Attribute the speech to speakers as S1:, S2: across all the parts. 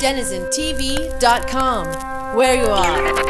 S1: denizentv.com, where you are.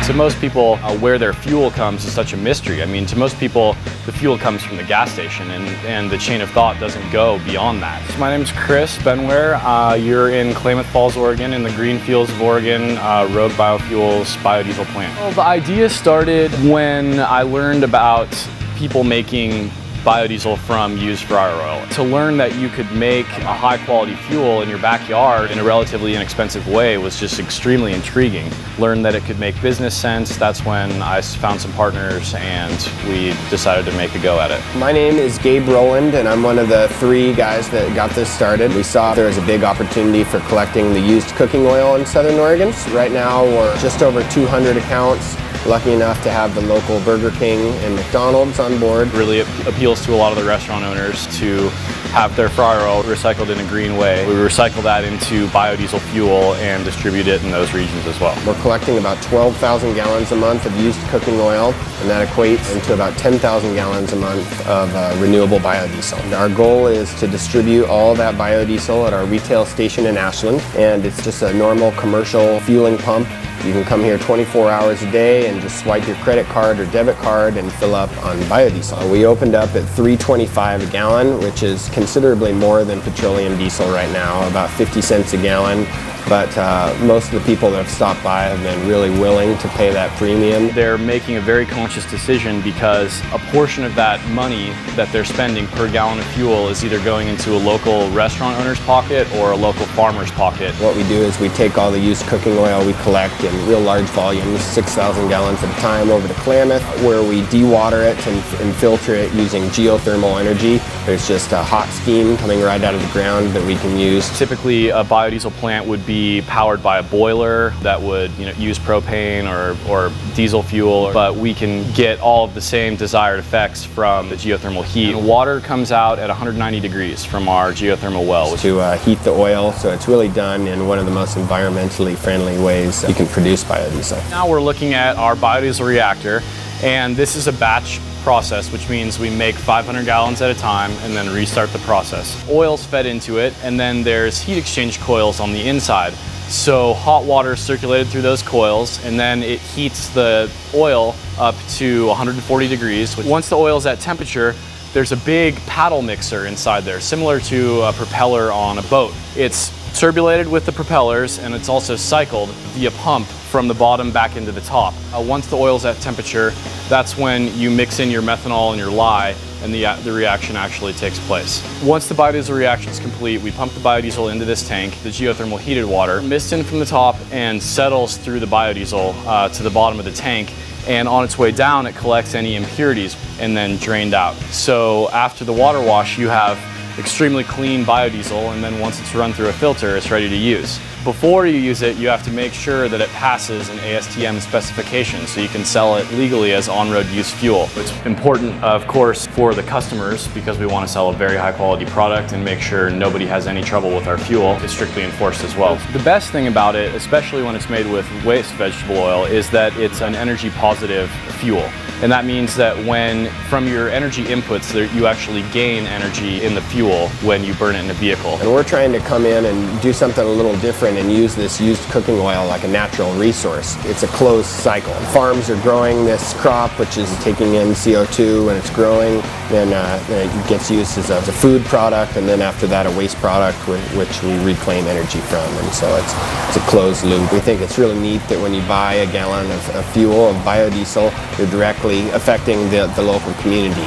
S2: To most people, where their fuel comes is such a mystery. I mean, to most people, the fuel comes from the gas station, and the chain of thought doesn't go beyond that. So my name's Chris Benware. You're in Klamath Falls, Oregon, in the green fields of Oregon, Rogue BioFuels biodiesel plant. Well, the idea started when I learned about people making biodiesel from used fryer oil. To learn that you could make a high quality fuel in your backyard in a relatively inexpensive way was just extremely intriguing. Learned that it could make business sense. That's when I found some partners and we decided to make a go at it.
S3: My name is Gabe Rowland and I'm one of the 3 guys that got this started. We saw there was a big opportunity for collecting the used cooking oil in Southern Oregon. Right now we're just over 200 accounts. Lucky enough to have the local Burger King and McDonald's on board.
S2: Really appeals to a lot of the restaurant owners to have their fryer oil recycled in a green way. We recycle that into biodiesel fuel and distribute it in those regions as well.
S3: We're collecting about 12,000 gallons a month of used cooking oil, and that equates into about 10,000 gallons a month of renewable biodiesel. Our goal is to distribute all that biodiesel at our retail station in Ashland, and it's just a normal commercial fueling pump. You can come here 24 hours a day and just swipe your credit card or debit card and fill up on biodiesel. We opened up at $3.25 a gallon, which is considerably more than petroleum diesel right now, about 50 cents a gallon. But most of the people that have stopped by have been really willing to pay that premium.
S2: They're making a very conscious decision because a portion of that money that they're spending per gallon of fuel is either going into a local restaurant owner's pocket or a local farmer's pocket.
S3: What we do is we take all the used cooking oil we collect in real large volumes, 6,000 gallons at a time, over to Klamath, where we dewater it and filter it using geothermal energy. There's just a hot steam coming right out of the ground that we can use.
S2: Typically, a biodiesel plant would be powered by a boiler that would use propane or diesel fuel, but we can get all of the same desired effects from the geothermal heat. The water comes out at 190 degrees from our geothermal well.
S3: To heat the oil, so it's really done in one of the most environmentally friendly ways you can produce biodiesel.
S2: Now we're looking at our biodiesel reactor, and this is a batch process, which means we make 500 gallons at a time and then restart the process. Oil's fed into it, and then there's heat exchange coils on the inside. So hot water is circulated through those coils, and then it heats the oil up to 140 degrees. Once the oil's at temperature, there's a big paddle mixer inside there, similar to a propeller on a boat. It's turbulated with the propellers, and it's also cycled via pump from the bottom back into the top. Once the oil's at temperature, that's when you mix in your methanol and your lye, and the reaction actually takes place. Once the biodiesel reaction is complete, we pump the biodiesel into this tank. The geothermal heated water mist in from the top and settles through the biodiesel to the bottom of the tank, and on its way down it collects any impurities and then drained out. So after the water wash, you have extremely clean biodiesel, and then once it's run through a filter, it's ready to use. Before you use it, you have to make sure that it passes an ASTM specification so you can sell it legally as on-road use fuel. It's important, of course, for the customers because we want to sell a very high quality product and make sure nobody has any trouble with our fuel. It's strictly enforced as well. The best thing about it, especially when it's made with waste vegetable oil, is that it's an energy positive fuel. And that means that when, from your energy inputs, you actually gain energy in the fuel when you burn it in a vehicle.
S3: And we're trying to come in and do something a little different and use this used cooking oil like a natural resource. It's a closed cycle. Farms are growing this crop, which is taking in CO2 when it's growing, then it gets used as a food product, and then after that a waste product which we reclaim energy from. And so it's a closed loop. We think it's really neat that when you buy a gallon of fuel, of biodiesel, you're directly affecting the local community.